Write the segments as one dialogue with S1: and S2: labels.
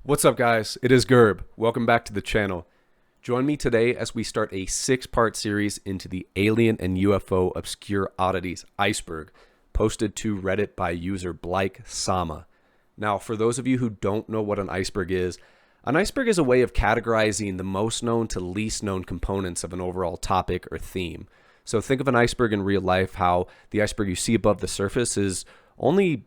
S1: What's up, guys? It is Gerb. Welcome back to the channel. Join me today as we start a 6-part series into the alien and UFO obscure oddities Iceberg, posted to Reddit by user Blake Sama. Now, for those of you who don't know what an iceberg is a way of categorizing the most known to least known components of an overall topic or theme. So think of an iceberg in real life, how the iceberg you see above the surface is only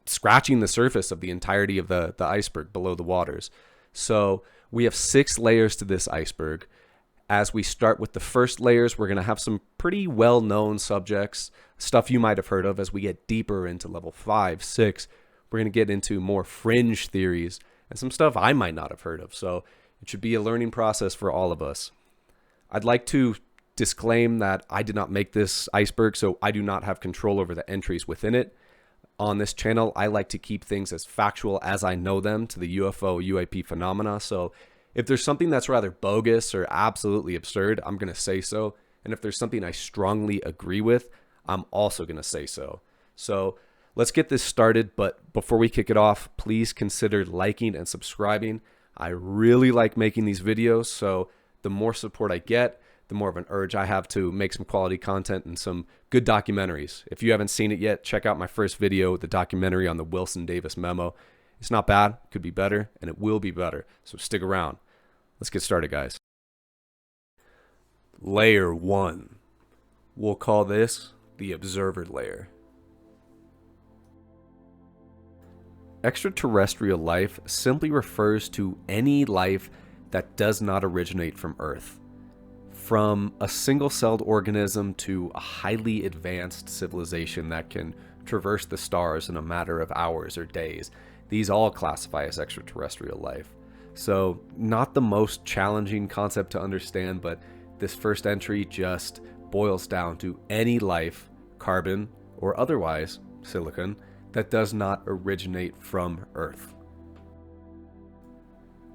S1: scratching the surface of the entirety of the iceberg below the waters. So we have 6 layers to this iceberg. As we start with the first layers, we're going to have some pretty well-known subjects, stuff you might have heard of. As we get deeper into level 5, 6, we're going to get into more fringe theories and some stuff I might not have heard of. So it should be a learning process for all of us. I'd like to disclaim that I did not make this iceberg, so I do not have control over the entries within it. On this channel, I like to keep things as factual as I know them to the UFO UAP phenomena. So if there's something that's rather bogus or absolutely absurd, I'm going to say so. And if there's something I strongly agree with, I'm also going to say so. So let's get this started. But before we kick it off, please consider liking and subscribing. I really like making these videos, so the more support I get, the more of an urge I have to make some quality content and some good documentaries. If you haven't seen it yet, check out my first video, the documentary on the Wilson Davis memo. It's not bad, could be better, and it will be better, so stick around. Let's get started, guys. Layer 1. We'll call this the observer layer. Extraterrestrial life simply refers to any life that does not originate from Earth. From a single-celled organism to a highly advanced civilization that can traverse the stars in a matter of hours or days, these all classify as extraterrestrial life. So, not the most challenging concept to understand, but this first entry just boils down to any life, carbon or otherwise silicon, that does not originate from Earth.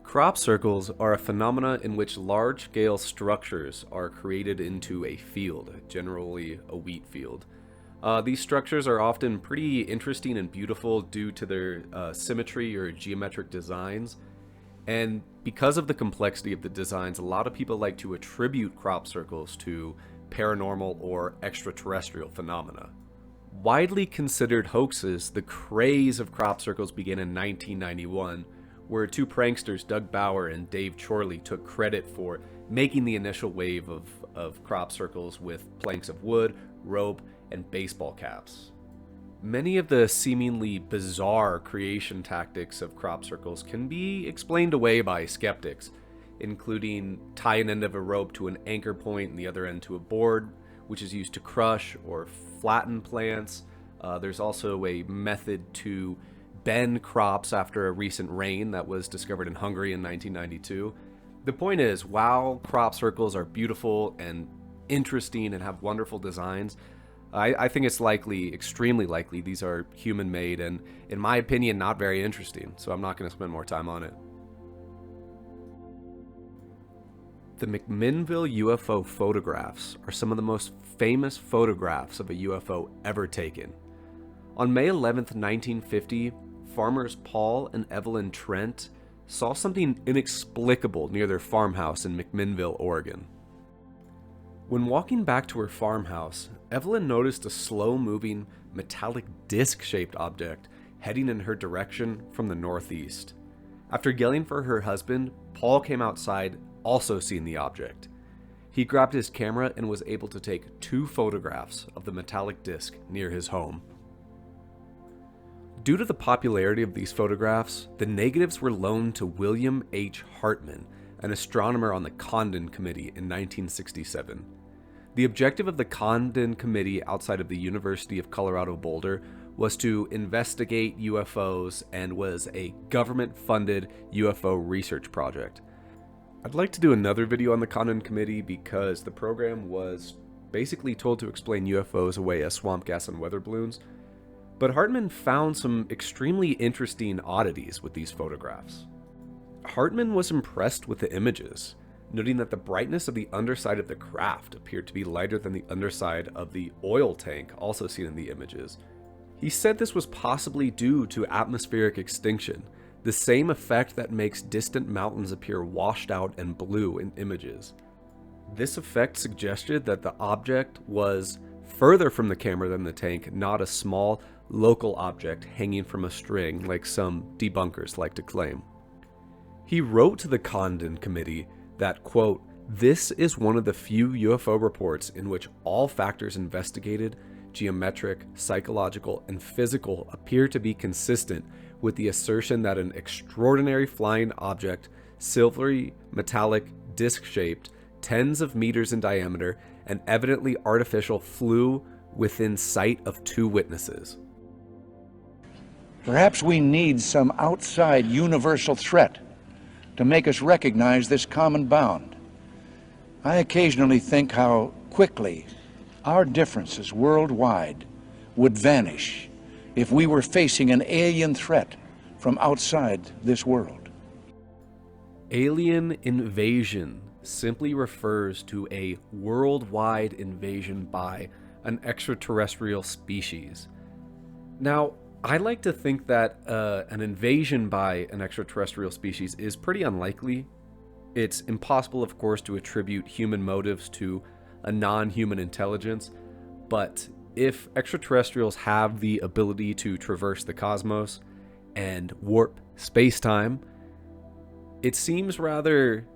S1: Crop circles are a phenomena in which large-scale structures are created into a field, generally a wheat field. These structures are often pretty interesting and beautiful due to their symmetry or geometric designs. And because of the complexity of the designs, a lot of people like to attribute crop circles to paranormal or extraterrestrial phenomena. Widely considered hoaxes, the craze of crop circles began in 1991, where 2 pranksters, Doug Bauer and Dave Chorley, took credit for making the initial wave of crop circles with planks of wood, rope, and baseball caps. Many of the seemingly bizarre creation tactics of crop circles can be explained away by skeptics, including tie an end of a rope to an anchor point and the other end to a board, which is used to crush or flatten plants. There's also a method to bend crops after a recent rain that was discovered in Hungary in 1992. The point is, while crop circles are beautiful and interesting and have wonderful designs, I think it's likely, extremely likely, these are human-made and, in my opinion, not very interesting, so I'm not going to spend more time on it. The McMinnville UFO Photographs are some of the most famous photographs of a UFO ever taken. On May 11th, 1950, farmers Paul and Evelyn Trent saw something inexplicable near their farmhouse in McMinnville, Oregon. When walking back to her farmhouse, Evelyn noticed a slow-moving, metallic disc-shaped object heading in her direction from the northeast. After yelling for her husband, Paul came outside, also seeing the object. He grabbed his camera and was able to take 2 photographs of the metallic disc near his home. Due to the popularity of these photographs, the negatives were loaned to William H. Hartman, an astronomer on the Condon Committee in 1967. The objective of the Condon Committee outside of the University of Colorado Boulder was to investigate UFOs and was a government-funded UFO research project. I'd like to do another video on the Condon Committee because the program was basically told to explain UFOs away as swamp gas and weather balloons. But Hartman found some extremely interesting oddities with these photographs. Hartman was impressed with the images, noting that the brightness of the underside of the craft appeared to be lighter than the underside of the oil tank also seen in the images. He said this was possibly due to atmospheric extinction, the same effect that makes distant mountains appear washed out and blue in images. This effect suggested that the object was further from the camera than the tank, not a small local object hanging from a string like some debunkers like to claim. He wrote to the Condon Committee that, quote, "This is one of the few UFO reports in which all factors investigated, geometric, psychological, and physical, appear to be consistent with the assertion that an extraordinary flying object, silvery, metallic, disc-shaped, tens of meters in diameter, and evidently artificial, flew within sight of two witnesses."
S2: Perhaps we need some outside universal threat to make us recognize this common bound. I occasionally think how quickly our differences worldwide would vanish if we were facing an alien threat from outside this world.
S1: Alien invasion simply refers to a worldwide invasion by an extraterrestrial species. Now, I like to think that an invasion by an extraterrestrial species is pretty unlikely. It's impossible, of course, to attribute human motives to a non-human intelligence, but if extraterrestrials have the ability to traverse the cosmos and warp space-time, it seems rather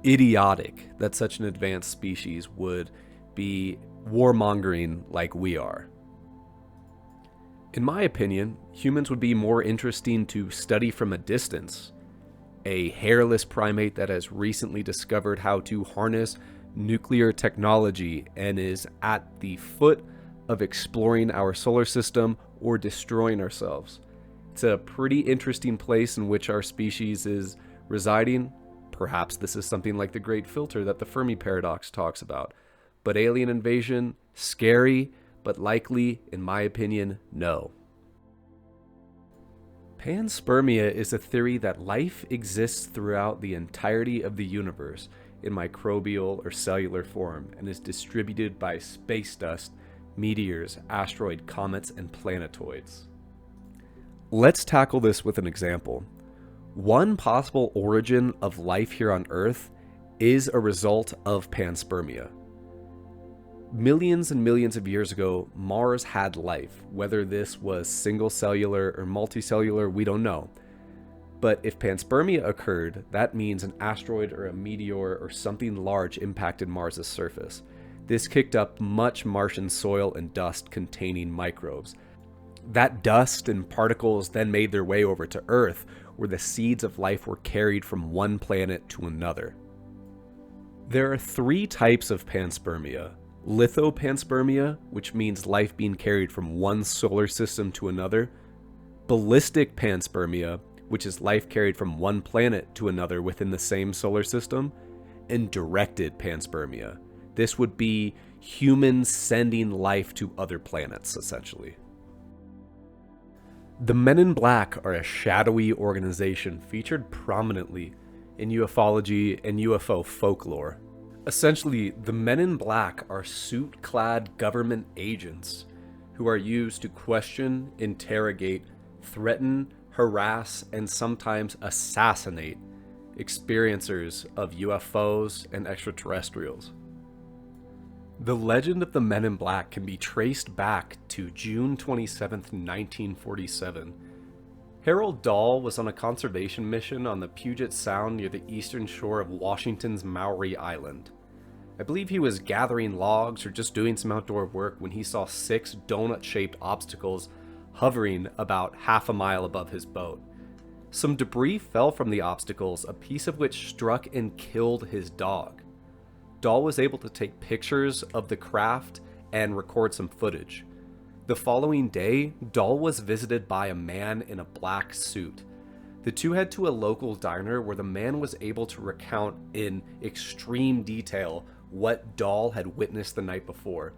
S1: idiotic that such an advanced species would be warmongering like we are. In my opinion, humans would be more interesting to study from a distance. A hairless primate that has recently discovered how to harness nuclear technology and is at the foot of exploring our solar system or destroying ourselves. It's a pretty interesting place in which our species is residing. Perhaps this is something like the Great Filter that the Fermi Paradox talks about. But alien invasion, scary, but likely, in my opinion, no. Panspermia is a theory that life exists throughout the entirety of the universe in microbial or cellular form and is distributed by space dust, meteors, asteroid comets, and planetoids. Let's tackle this with an example. One possible origin of life here on Earth is a result of panspermia. Millions and millions of years ago, Mars had life. Whether this was single cellular or multicellular, we don't know. But if panspermia occurred, that means an asteroid or a meteor or something large impacted Mars's surface. This kicked up much Martian soil and dust containing microbes. That dust and particles then made their way over to Earth, where the seeds of life were carried from one planet to another. There are three types of panspermia. Lithopanspermia, which means life being carried from one solar system to another. Ballistic panspermia, which is life carried from one planet to another within the same solar system. And directed panspermia. This would be humans sending life to other planets, essentially. The Men in Black are a shadowy organization featured prominently in ufology and UFO folklore. Essentially, the Men in Black are suit-clad government agents who are used to question, interrogate, threaten, harass, and sometimes assassinate experiencers of UFOs and extraterrestrials. The legend of the Men in Black can be traced back to June 27, 1947. Harold Dahl was on a conservation mission on the Puget Sound near the eastern shore of Washington's Maury Island. I believe he was gathering logs or just doing some outdoor work when he saw 6 donut-shaped obstacles hovering about half a mile above his boat. Some debris fell from the obstacles, a piece of which struck and killed his dog. Dahl was able to take pictures of the craft and record some footage. The following day, Dahl was visited by a man in a black suit. The two head to a local diner where the man was able to recount in extreme detail what Dahl had witnessed the night before.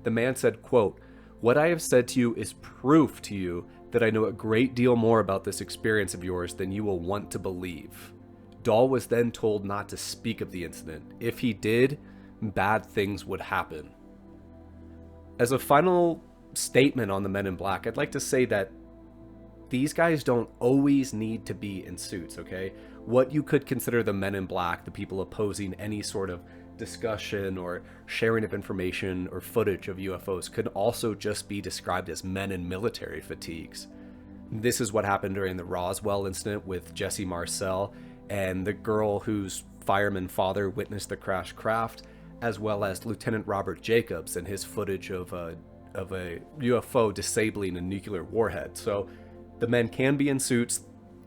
S1: The man said, quote, "What I have said to you is proof to you that I know a great deal more about this experience of yours than you will want to believe." Dahl was then told not to speak of the incident. If he did, bad things would happen. As a final statement on the Men in Black, I'd like to say that these guys don't always need to be in suits, okay? What you could consider the men in black, the people opposing any sort of discussion or sharing of information or footage of UFOs, could also just be described as men in military fatigues. This is what happened during the Roswell incident with Jesse Marcel and the girl whose fireman father witnessed the crashed craft, as well as Lieutenant Robert Jacobs and his footage of a UFO disabling a nuclear warhead. So the men can be in suits.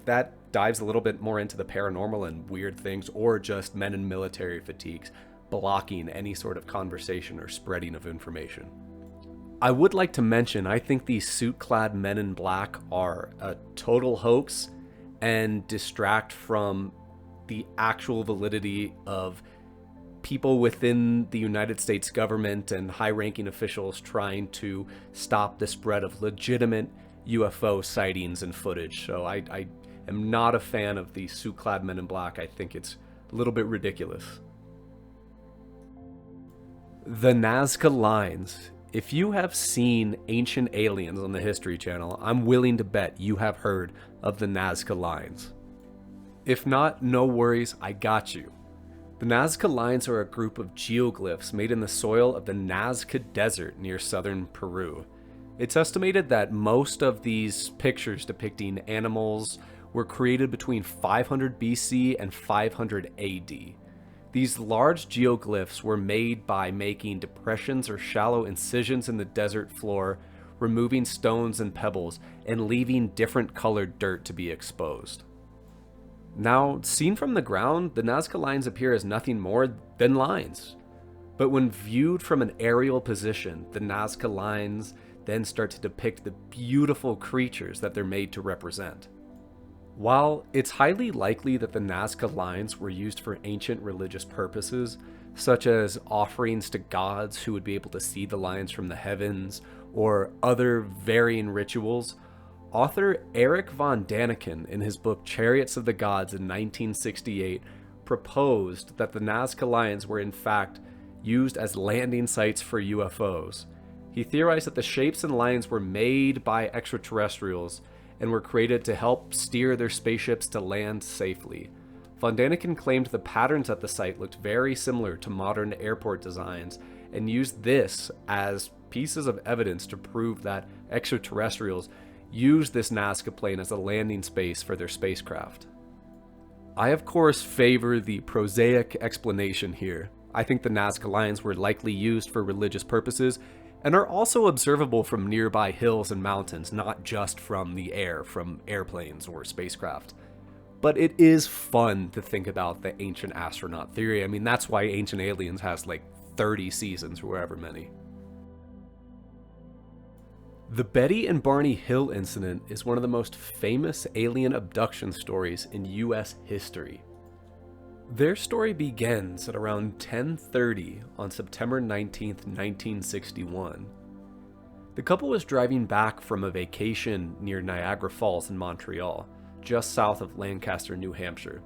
S1: That dives a little bit more into the paranormal and weird things, or just men in military fatigues blocking any sort of conversation or spreading of information. I would like to mention, I think these suit-clad men in black are a total hoax and distract from the actual validity of people within the United States government and high-ranking officials trying to stop the spread of legitimate UFO sightings and footage. So I am not a fan of the suit-clad men in black. I think it's a little bit ridiculous. The Nazca Lines. If you have seen Ancient Aliens on the History Channel, I'm willing to bet you have heard of the Nazca Lines. If not, no worries, I got you. The Nazca Lines are a group of geoglyphs made in the soil of the Nazca Desert near southern Peru. It's estimated that most of these pictures depicting animals were created between 500 BC and 500 AD. These large geoglyphs were made by making depressions or shallow incisions in the desert floor, removing stones and pebbles, and leaving different colored dirt to be exposed. Now, seen from the ground, the Nazca Lines appear as nothing more than lines. But when viewed from an aerial position, the Nazca Lines then start to depict the beautiful creatures that they're made to represent. While it's highly likely that the Nazca Lines were used for ancient religious purposes, such as offerings to gods who would be able to see the lines from the heavens, or other varying rituals, author Eric von Daniken, in his book Chariots of the Gods in 1968, proposed that the Nazca Lines were in fact used as landing sites for UFOs. He theorized that the shapes and lines were made by extraterrestrials and were created to help steer their spaceships to land safely. Von Daniken claimed the patterns at the site looked very similar to modern airport designs, and used this as pieces of evidence to prove that extraterrestrials used this Nazca Plain as a landing space for their spacecraft. I of course favor the prosaic explanation here. I think the Nazca Lines were likely used for religious purposes, and are also observable from nearby hills and mountains, not just from the air, from airplanes or spacecraft. But it is fun to think about the ancient astronaut theory. I mean, that's why Ancient Aliens has like 30 seasons or however many. The Betty and Barney Hill incident is one of the most famous alien abduction stories in US history. Their story begins at around 10:30 on September 19th, 1961. The couple was driving back from a vacation near Niagara Falls in Montreal, just south of Lancaster, New Hampshire.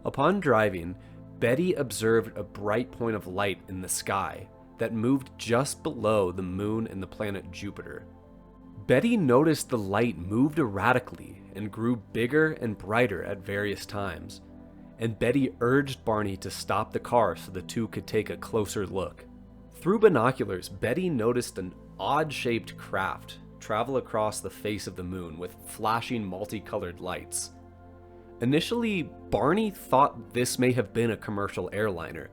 S1: Upon driving, Betty observed a bright point of light in the sky that moved just below the moon and the planet Jupiter. Betty noticed the light moved erratically and grew bigger and brighter at various times, and Betty urged Barney to stop the car so the two could take a closer look. Through binoculars, Betty noticed an odd-shaped craft travel across the face of the moon with flashing multicolored lights. Initially, Barney thought this may have been a commercial airliner,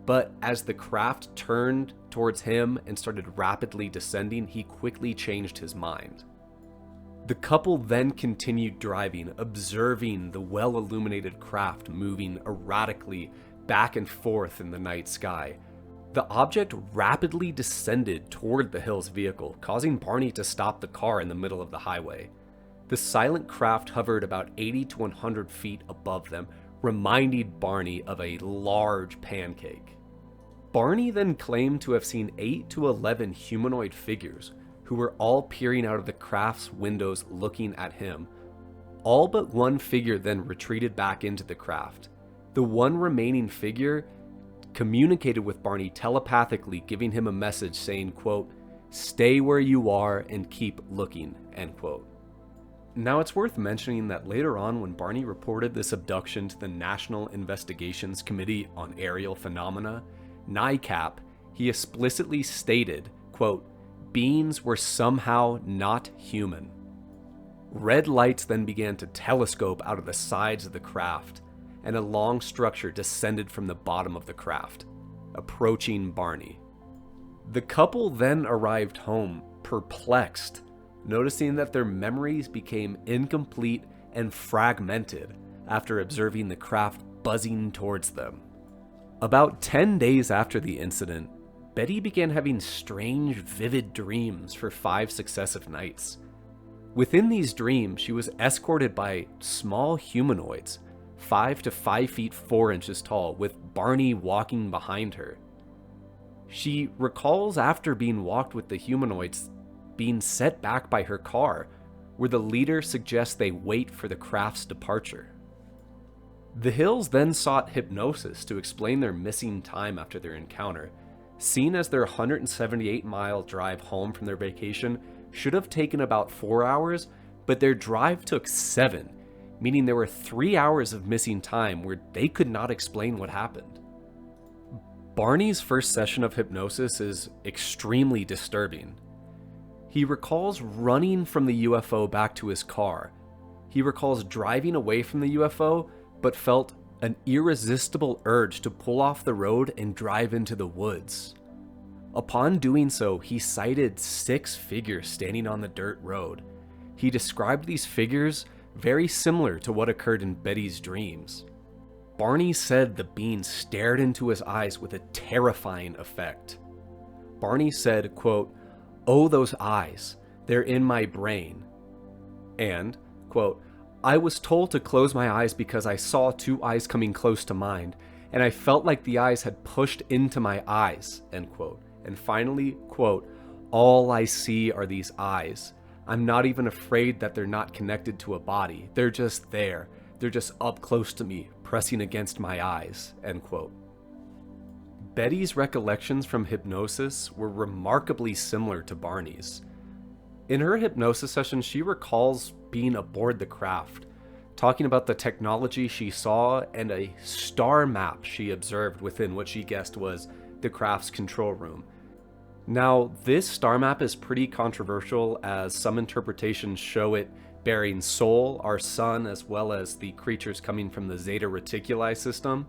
S1: but as the craft turned towards him and started rapidly descending, he quickly changed his mind. The couple then continued driving, observing the well-illuminated craft moving erratically back and forth in the night sky. The object rapidly descended toward the Hills vehicle, causing Barney to stop the car in the middle of the highway. The silent craft hovered about 80 to 100 feet above them, reminding Barney of a large pancake. Barney then claimed to have seen 8 to 11 humanoid figures, who were all peering out of the craft's windows looking at him. All but one figure then retreated back into the craft. The one remaining figure communicated with Barney telepathically, giving him a message saying, quote, "Stay where you are and keep looking," end quote. Now, it's worth mentioning that later on, when Barney reported this abduction to the National Investigations Committee on Aerial Phenomena, NICAP, he explicitly stated, quote, "Beings were somehow not human." Red lights then began to telescope out of the sides of the craft, and a long structure descended from the bottom of the craft, approaching Barney. The couple then arrived home, perplexed, noticing that their memories became incomplete and fragmented after observing the craft buzzing towards them. About 10 days after the incident, Betty began having strange, vivid dreams for 5 successive nights. Within these dreams, she was escorted by small humanoids, 5 to 5 feet 4 inches tall, with Barney walking behind her. She recalls after being walked with the humanoids being set back by her car, where the leader suggests they wait for the craft's departure. The Hills then sought hypnosis to explain their missing time after their encounter, seen as their 178-mile drive home from their vacation should have taken about 4 hours, but their drive took 7, meaning there were 3 hours of missing time where they could not explain what happened. Barney's first session of hypnosis is extremely disturbing. He recalls running from the UFO back to his car. He recalls driving away from the UFO, but felt an irresistible urge to pull off the road and drive into the woods. Upon doing so, he sighted 6 figures standing on the dirt road. He described these figures very similar to what occurred in Betty's dreams. Barney said the beings stared into his eyes with a terrifying effect. Barney said, quote, "Oh, those eyes, they're in my brain." And, quote, "I was told to close my eyes because I saw 2 eyes coming close to mine, and I felt like the eyes had pushed into my eyes," end quote. And finally, quote, "All I see are these eyes. I'm not even afraid that they're not connected to a body. They're just there. They're just up close to me, pressing against my eyes," end quote. Betty's recollections from hypnosis were remarkably similar to Barney's. In her hypnosis session, she recalls being aboard the craft, talking about the technology she saw and a star map she observed within what she guessed was the craft's control room. Now, this star map is pretty controversial, as some interpretations show it bearing Sol, our sun, as well as the creatures coming from the Zeta Reticuli system.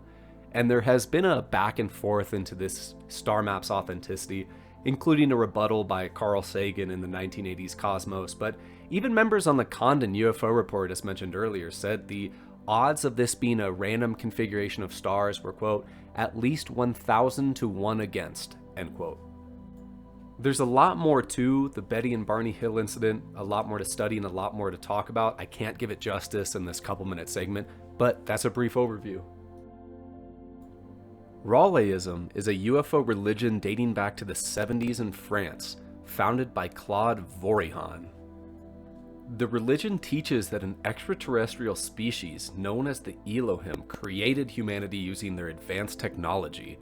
S1: And there has been a back and forth into this star map's authenticity, including a rebuttal by Carl Sagan in the 1980s Cosmos, but even members on the Condon UFO report, as mentioned earlier, said the odds of this being a random configuration of stars were, quote, "at least 1,000 to 1 against," end quote. There's a lot more to the Betty and Barney Hill incident, a lot more to study and a lot more to talk about. I can't give it justice in this couple-minute segment, but that's a brief overview. Raelism is a UFO religion dating back to the 70s in France, founded by Claude Vorilhon. The religion teaches that an extraterrestrial species known as the Elohim created humanity using their advanced technology.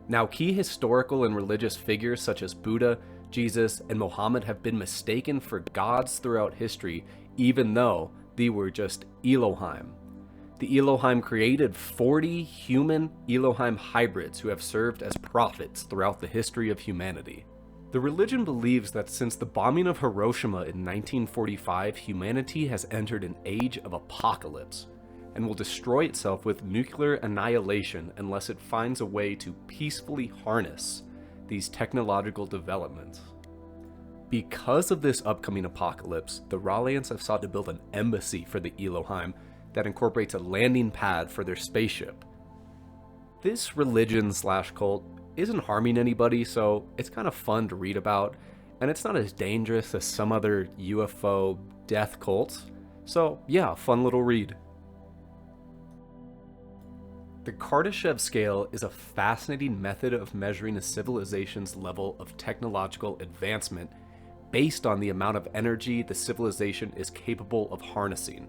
S1: Now, key historical and religious figures such as Buddha, Jesus, and Muhammad have been mistaken for gods throughout history, even though they were just Elohim. The Elohim created 40 human Elohim hybrids who have served as prophets throughout the history of humanity. The religion believes that since the bombing of Hiroshima in 1945, humanity has entered an age of apocalypse and will destroy itself with nuclear annihilation unless it finds a way to peacefully harness these technological developments. Because of this upcoming apocalypse, the Raelisms have sought to build an embassy for the Elohim that incorporates a landing pad for their spaceship. This religion/cult isn't harming anybody, so it's kind of fun to read about, and it's not as dangerous as some other UFO death cults. So yeah, fun little read. The Kardishev Scale is a fascinating method of measuring a civilization's level of technological advancement based on the amount of energy the civilization is capable of harnessing.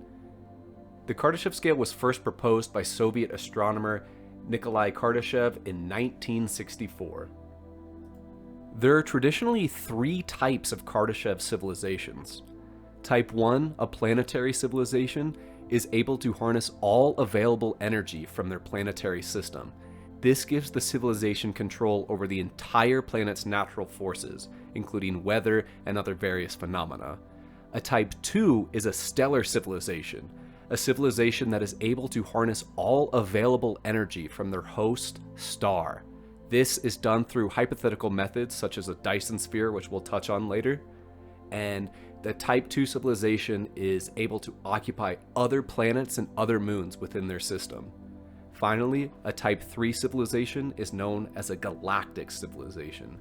S1: The Kardishev Scale was first proposed by Soviet astronomer Nikolai Kardashev in 1964. There are traditionally 3 types of Kardashev civilizations. Type 1, a planetary civilization, is able to harness all available energy from their planetary system. This gives the civilization control over the entire planet's natural forces, including weather and other various phenomena. A Type 2 is a stellar civilization, a civilization that is able to harness all available energy from their host star. This is done through hypothetical methods such as a Dyson sphere, which we'll touch on later. And the Type 2 civilization is able to occupy other planets and other moons within their system. Finally, a Type 3 civilization is known as a galactic civilization.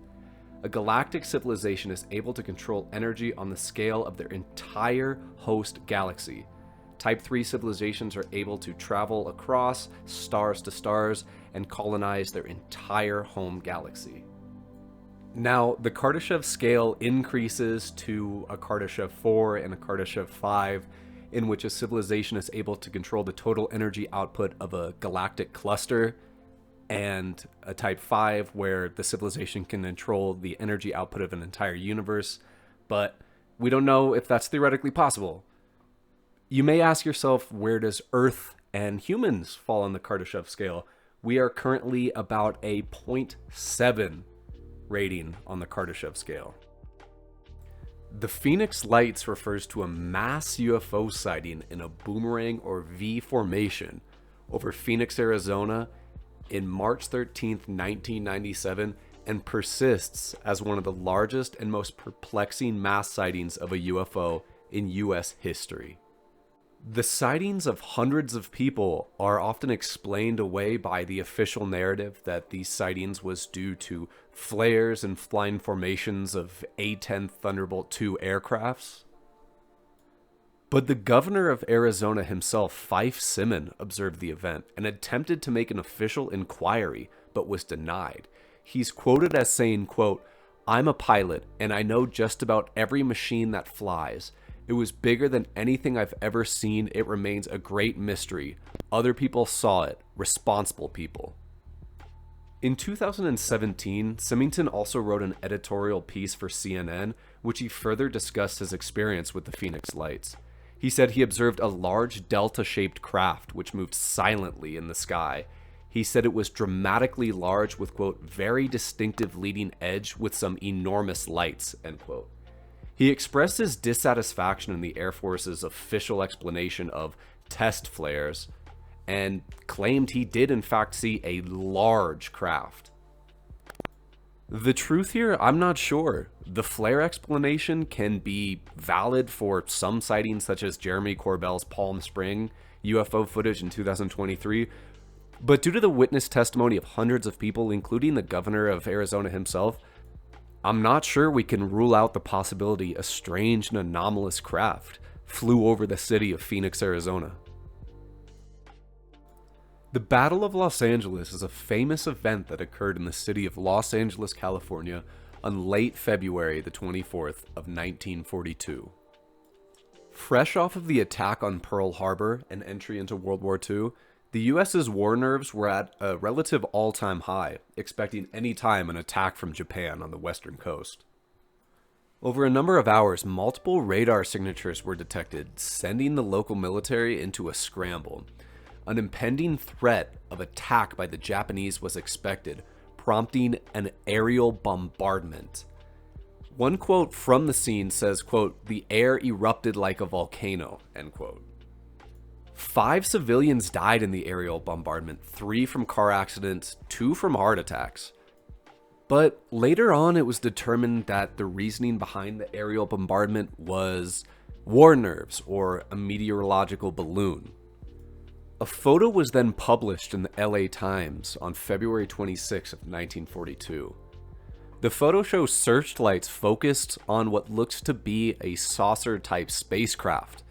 S1: A galactic civilization is able to control energy on the scale of their entire host galaxy. Type 3 civilizations are able to travel across stars to stars and colonize their entire home galaxy. Now, the Kardishev scale increases to a Kardishev 4 and a Kardishev 5, in which a civilization is able to control the total energy output of a galactic cluster, and a Type 5 where the civilization can control the energy output of an entire universe, but we don't know if that's theoretically possible. You may ask yourself, where does Earth and humans fall on the Kardishev scale? We are currently about a 0.7 rating on the Kardishev scale. The Phoenix Lights refers to a mass UFO sighting in a boomerang or V formation over Phoenix, Arizona in March 13th, 1997, and persists as one of the largest and most perplexing mass sightings of a UFO in US history. The sightings of hundreds of people are often explained away by the official narrative that these sightings was due to flares and flying formations of A-10 Thunderbolt II aircrafts. But the governor of Arizona himself, Fife Simon, observed the event and attempted to make an official inquiry, but was denied. He's quoted as saying, quote, "I'm a pilot and I know just about every machine that flies. It was bigger than anything I've ever seen. It remains a great mystery. Other people saw it, responsible people." In 2017, Symington also wrote an editorial piece for CNN, which he further discussed his experience with the Phoenix Lights. He said he observed a large delta-shaped craft which moved silently in the sky. He said it was dramatically large with, quote, "very distinctive leading edge with some enormous lights," end quote. He expressed his dissatisfaction in the Air Force's official explanation of test flares and claimed he did in fact see a large craft. The truth here, I'm not sure. The flare explanation can be valid for some sightings such as Jeremy Corbell's Palm Spring UFO footage in 2023, but due to the witness testimony of hundreds of people, including the governor of Arizona himself, I'm not sure we can rule out the possibility a strange and anomalous craft flew over the city of Phoenix, Arizona. The Battle of Los Angeles is a famous event that occurred in the city of Los Angeles, California on late February the 24th of 1942. Fresh off of the attack on Pearl Harbor and entry into World War II, the US's war nerves were at a relative all-time high, expecting any time an attack from Japan on the western coast. Over a number of hours, multiple radar signatures were detected, sending the local military into a scramble. An impending threat of attack by the Japanese was expected, prompting an aerial bombardment. One quote from the scene says, quote, "The air erupted like a volcano," end quote. 5 civilians died in the aerial bombardment, 3 from car accidents, 2 from heart attacks. But later on, it was determined that the reasoning behind the aerial bombardment was war nerves or a meteorological balloon. A photo was then published in the LA Times on February 26 of 1942. The photo shows searchlights focused on what looks to be a saucer-type spacecraft.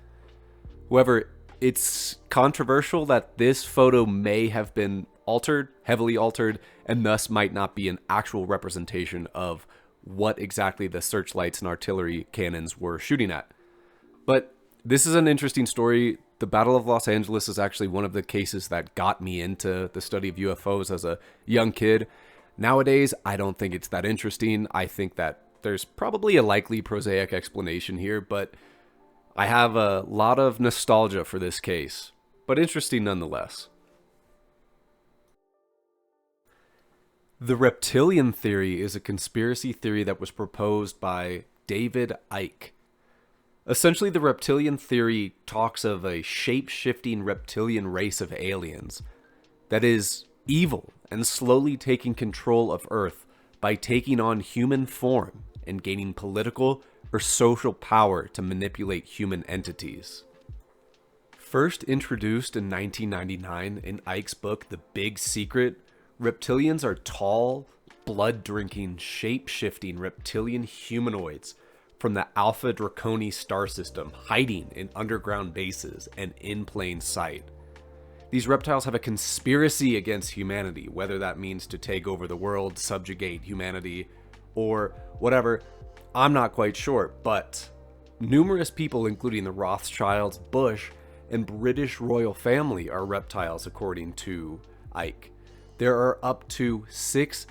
S1: However, it's controversial that this photo may have been altered, heavily altered, and thus might not be an actual representation of what exactly the searchlights and artillery cannons were shooting at. But this is an interesting story. The Battle of Los Angeles is actually one of the cases that got me into the study of UFOs as a young kid. Nowadays, I don't think it's that interesting. I think that there's probably a likely prosaic explanation here, but I have a lot of nostalgia for this case, but interesting nonetheless. The reptilian theory is a conspiracy theory that was proposed by David Icke. Essentially, the reptilian theory talks of a shape-shifting reptilian race of aliens that is evil and slowly taking control of Earth by taking on human form and gaining political or social power to manipulate human entities. First introduced in 1999 in Icke's book, The Big Secret, reptilians are tall, blood-drinking, shape-shifting reptilian humanoids from the Alpha Draconis star system, hiding in underground bases and in plain sight. These reptiles have a conspiracy against humanity, whether that means to take over the world, subjugate humanity, or whatever. I'm not quite sure, but numerous people, including the Rothschilds, Bush, and British royal family, are reptiles, according to Icke. There are up to 6.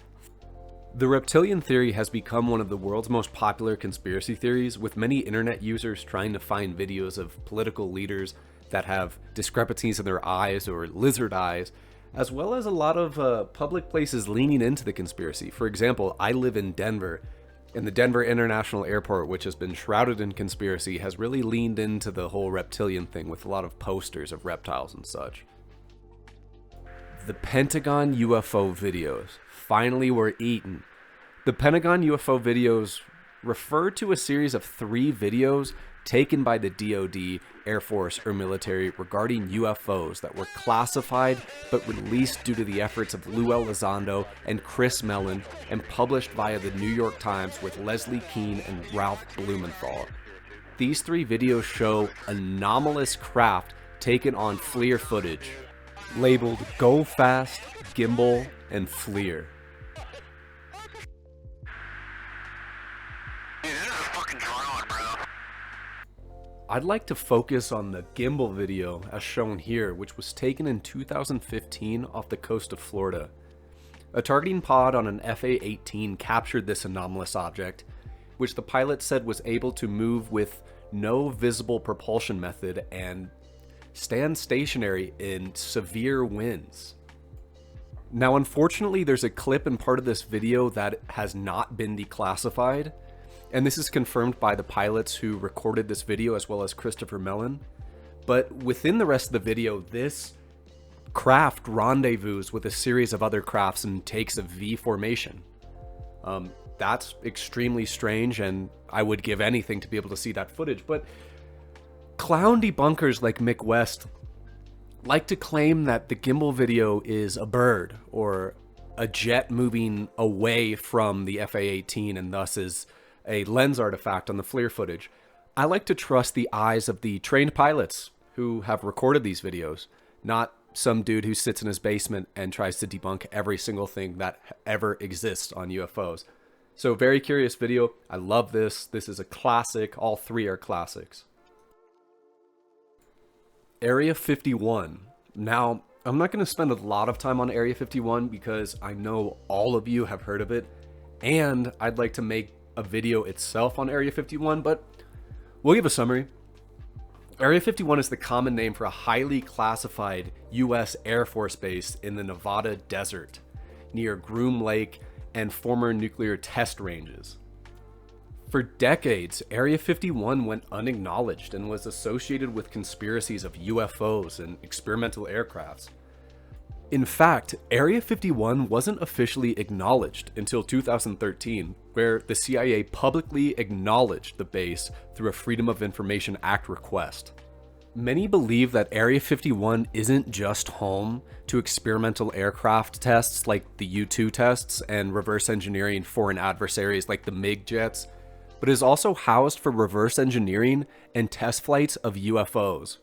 S1: The reptilian theory has become one of the world's most popular conspiracy theories, with many internet users trying to find videos of political leaders that have discrepancies in their eyes or lizard eyes, as well as a lot of public places leaning into the conspiracy. For example, I live in Denver, and the Denver International Airport, which has been shrouded in conspiracy, has really leaned into the whole reptilian thing with a lot of posters of reptiles and such. The Pentagon UFO videos finally were eaten. The Pentagon UFO videos refer to a series of 3 videos taken by the DoD, Air Force, or military regarding UFOs that were classified but released due to the efforts of Lou Elizondo and Chris Mellon and published via the New York Times with Leslie Kean and Ralph Blumenthal. These 3 videos show anomalous craft taken on FLIR footage, labeled Go Fast, Gimbal, and FLIR. I'd like to focus on the gimbal video as shown here, which was taken in 2015 off the coast of Florida. A targeting pod on an FA-18 captured this anomalous object, which the pilot said was able to move with no visible propulsion method and stand stationary in severe winds. Now, unfortunately, there's a clip in part of this video that has not been declassified, and this is confirmed by the pilots who recorded this video as well as Christopher Mellon. But within the rest of the video, this craft rendezvous with a series of other crafts and takes a V formation. That's extremely strange, and I would give anything to be able to see that footage. But clown debunkers like Mick West like to claim that the gimbal video is a bird or a jet moving away from the FA-18 and thus is a lens artifact on the FLIR footage. I like to trust the eyes of the trained pilots who have recorded these videos, not some dude who sits in his basement and tries to debunk every single thing that ever exists on UFOs. So very curious video. I love this. This is a classic. All 3 are classics. Area 51. Now, I'm not going to spend a lot of time on Area 51 because I know all of you have heard of it, and I'd like to make a video itself on Area 51, but we'll give a summary. Area 51 is the common name for a highly classified U.S. Air Force base in the Nevada desert near Groom Lake and former nuclear test ranges. For decades, Area 51 went unacknowledged and was associated with conspiracies of UFOs and experimental aircrafts. In fact, Area 51 wasn't officially acknowledged until 2013, where the CIA publicly acknowledged the base through a Freedom of Information Act request. Many believe that Area 51 isn't just home to experimental aircraft tests like the U-2 tests and reverse engineering foreign adversaries like the MiG jets, but is also housed for reverse engineering and test flights of UFOs.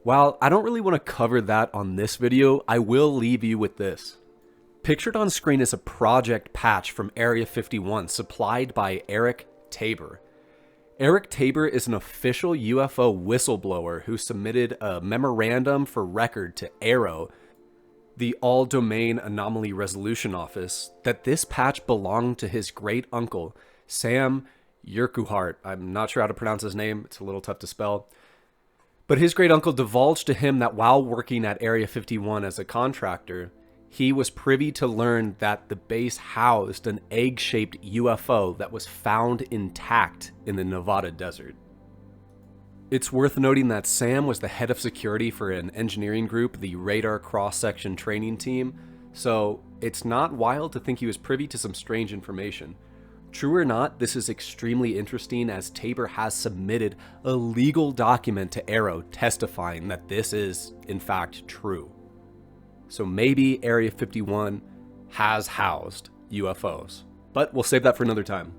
S1: While I don't really want to cover that on this video, I will leave you with this. Pictured on screen is a project patch from Area 51 supplied by Eric Tabor. Eric Tabor is an official UFO whistleblower who submitted a memorandum for record to AARO, the All-Domain Anomaly Resolution Office, that this patch belonged to his great uncle, Sam Urquhart. I'm not sure how to pronounce his name. It's a little tough to spell. But his great uncle divulged to him that while working at Area 51 as a contractor, he was privy to learn that the base housed an egg-shaped UFO that was found intact in the Nevada desert. It's worth noting that Sam was the head of security for an engineering group, the Radar Cross-Section Training Team, so it's not wild to think he was privy to some strange information. True or not, this is extremely interesting as Tabor has submitted a legal document to Arrow testifying that this is, in fact, true. So maybe Area 51 has housed UFOs, but we'll save that for another time.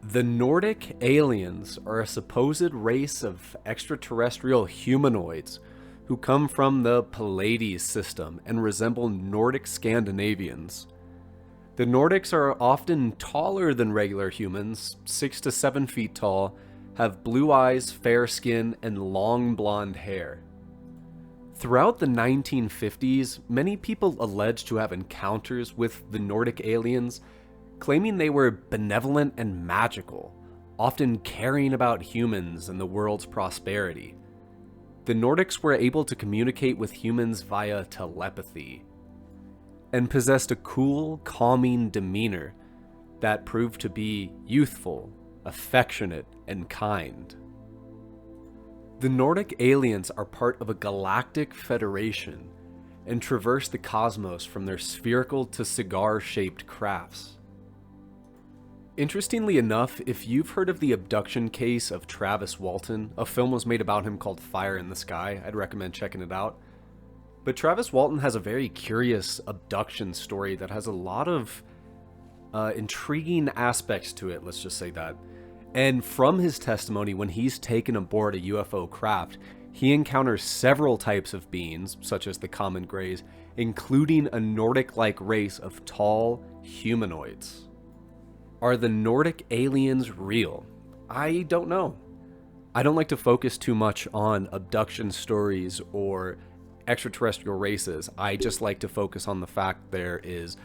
S1: The Nordic Aliens are a supposed race of extraterrestrial humanoids who come from the Pleiades system and resemble Nordic Scandinavians. The Nordics are often taller than regular humans, 6 to 7 feet tall, have blue eyes, fair skin, and long blonde hair. Throughout the 1950s, many people alleged to have encounters with the Nordic aliens, claiming they were benevolent and magical, often caring about humans and the world's prosperity. The Nordics were able to communicate with humans via telepathy, and possessed a cool, calming demeanor that proved to be youthful, affectionate, and kind. The Nordic aliens are part of a galactic federation and traverse the cosmos from their spherical to cigar-shaped crafts. Interestingly enough, if you've heard of the abduction case of Travis Walton, a film was made about him called Fire in the Sky. I'd recommend checking it out. But Travis Walton has a very curious abduction story that has a lot of intriguing aspects to it, let's just say that. And from his testimony, when he's taken aboard a UFO craft, he encounters several types of beings, such as the common greys, including a Nordic-like race of tall humanoids. Are the Nordic aliens real? I don't know. I don't like to focus too much on abduction stories or extraterrestrial races. I just like to focus on the fact there is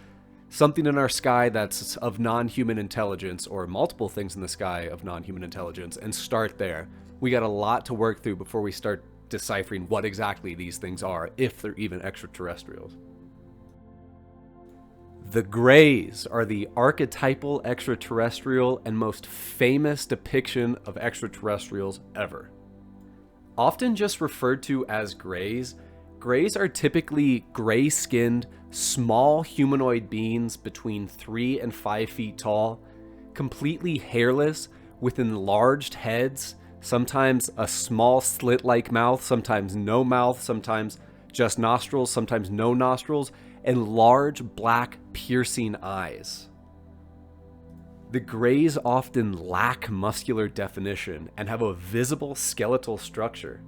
S1: something in our sky that's of non-human intelligence, or multiple things in the sky of non-human intelligence, and start there. We got a lot to work through before we start deciphering what exactly these things are, if they're even extraterrestrials. The Greys are the archetypal extraterrestrial and most famous depiction of extraterrestrials ever. Often just referred to as Greys, Greys are typically gray-skinned, small humanoid beings between 3 and 5 feet tall, completely hairless, with enlarged heads, sometimes a small slit-like mouth, sometimes no mouth, sometimes just nostrils, sometimes no nostrils, and large black piercing eyes. The Greys often lack muscular definition and have a visible skeletal structure.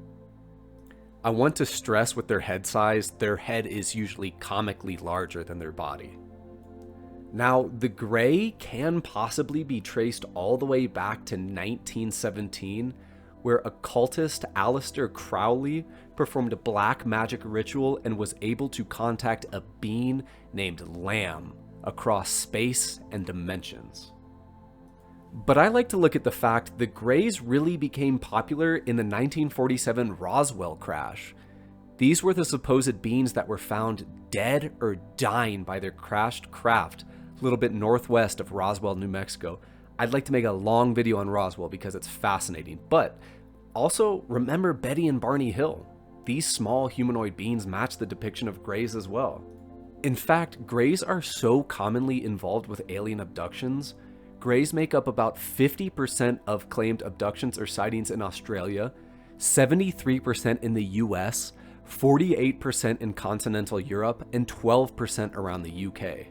S1: I want to stress with their head size, their head is usually comically larger than their body. Now, the Grey can possibly be traced all the way back to 1917, where occultist Aleister Crowley performed a black magic ritual and was able to contact a being named Lamb across space and dimensions. But I like to look at the fact the Greys really became popular in the 1947 Roswell crash. These were the supposed beings that were found dead or dying by their crashed craft a little bit northwest of Roswell, New Mexico. I'd like to make a long video on Roswell because it's fascinating, but also remember Betty and Barney Hill. These small humanoid beings match the depiction of Greys as well. In fact, Greys are so commonly involved with alien abductions. Greys make up about 50% of claimed abductions or sightings in Australia, 73% in the US, 48% in continental Europe, and 12% around the UK.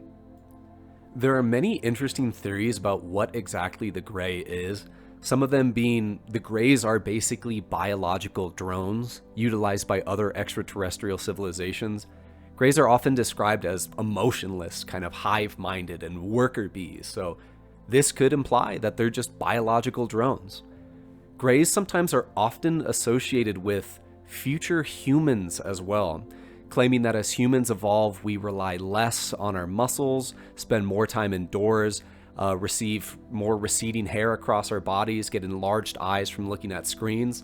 S1: There are many interesting theories about what exactly the Grey is, some of them being the Greys are basically biological drones utilized by other extraterrestrial civilizations. Greys are often described as emotionless, kind of hive-minded and worker bees, so this could imply that they're just biological drones. Greys sometimes are often associated with future humans as well, claiming that as humans evolve, we rely less on our muscles, spend more time indoors, receive more receding hair across our bodies, get enlarged eyes from looking at screens.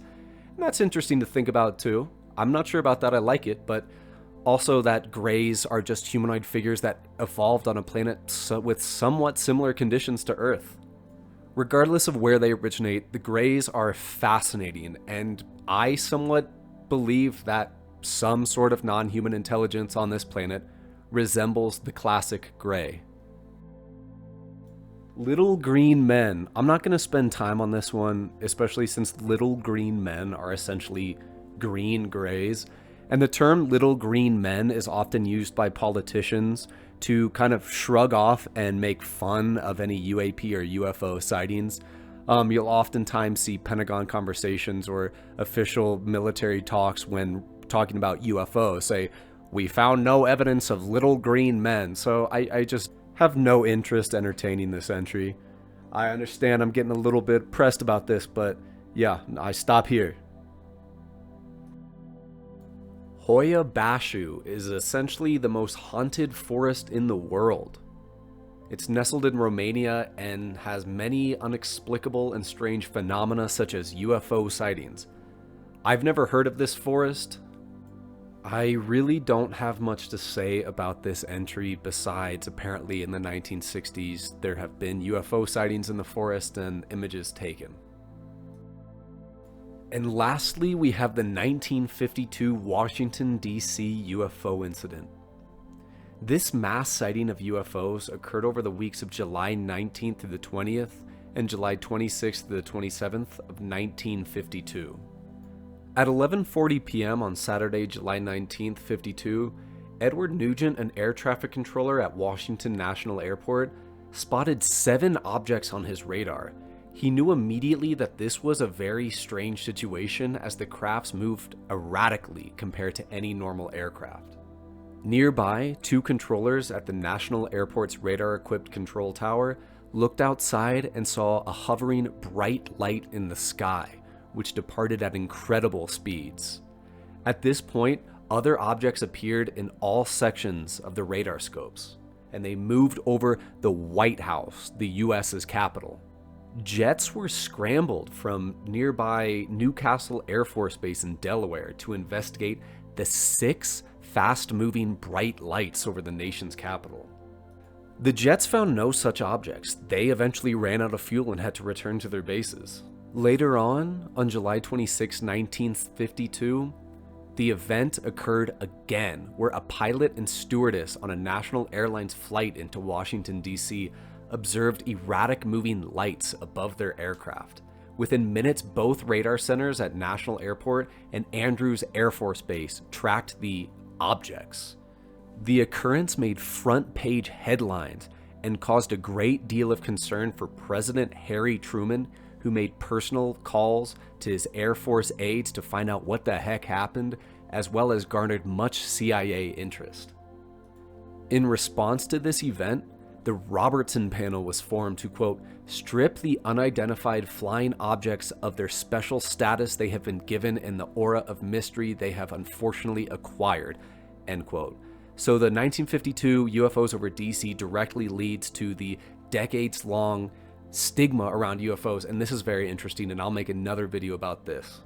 S1: And that's interesting to think about too. I'm not sure about that, I like it, but also that grays are just humanoid figures that evolved on a planet with somewhat similar conditions to Earth. Regardless of where they originate, the grays are fascinating, and I somewhat believe that some sort of non-human intelligence on this planet resembles the classic gray. Little green men. I'm not going to spend time on this one, especially since little green men are essentially green grays. And the term little green men is often used by politicians to kind of shrug off and make fun of any UAP or UFO sightings. You'll oftentimes see Pentagon conversations or official military talks when talking about UFO say, "We found no evidence of little green men." So I just have no interest entertaining this entry. I understand I'm getting a little bit pressed about this, but yeah, I stop here. Hoia Baciu is essentially the most haunted forest in the world. It's nestled in Romania and has many inexplicable and strange phenomena such as UFO sightings. I've never heard of this forest. I really don't have much to say about this entry besides apparently in the 1960s there have been UFO sightings in the forest and images taken. And lastly, we have the 1952 Washington, D.C. UFO incident. This mass sighting of UFOs occurred over the weeks of July 19th through the 20th and July 26th to the 27th of 1952. At 11:40 p.m. on Saturday, July 19th, 52, Edward Nugent, an air traffic controller at Washington National Airport, spotted 7 objects on his radar. He knew immediately that this was a very strange situation as the crafts moved erratically compared to any normal aircraft. Nearby, 2 controllers at the National Airport's radar-equipped control tower looked outside and saw a hovering bright light in the sky, which departed at incredible speeds. At this point, other objects appeared in all sections of the radar scopes, and they moved over the White House, the US's capital. Jets were scrambled from nearby Newcastle Air Force Base in Delaware to investigate the 6 fast-moving bright lights over the nation's capital. The jets found no such objects. They eventually ran out of fuel and had to return to their bases. Later on July 26, 1952, the event occurred again, where a pilot and stewardess on a National Airlines flight into Washington, D.C. observed erratic moving lights above their aircraft. Within minutes, both radar centers at National Airport and Andrews Air Force Base tracked the objects. The occurrence made front-page headlines and caused a great deal of concern for President Harry Truman, who made personal calls to his Air Force aides to find out what the heck happened, as well as garnered much CIA interest. In response to this event, the Robertson panel was formed to, quote, strip the unidentified flying objects of their special status they have been given and the aura of mystery they have unfortunately acquired, end quote. So the 1952 UFOs over DC directly leads to the decades-long stigma around UFOs, and this is very interesting, and I'll make another video about this.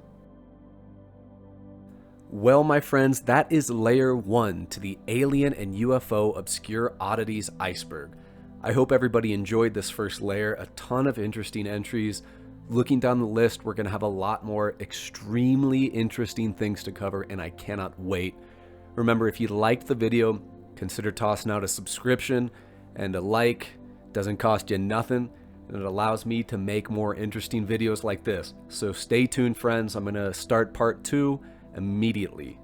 S1: Well, my friends, that is layer 1 to the alien and UFO obscure oddities iceberg. I hope everybody enjoyed this first layer. A ton of interesting entries. Looking down the list, we're going to have a lot more extremely interesting things to cover, and I cannot wait. Remember, if you liked the video, consider tossing out a subscription and a like. Doesn't cost you nothing, and it allows me to make more interesting videos like this. So stay tuned, friends. I'm going to start part 2 immediately.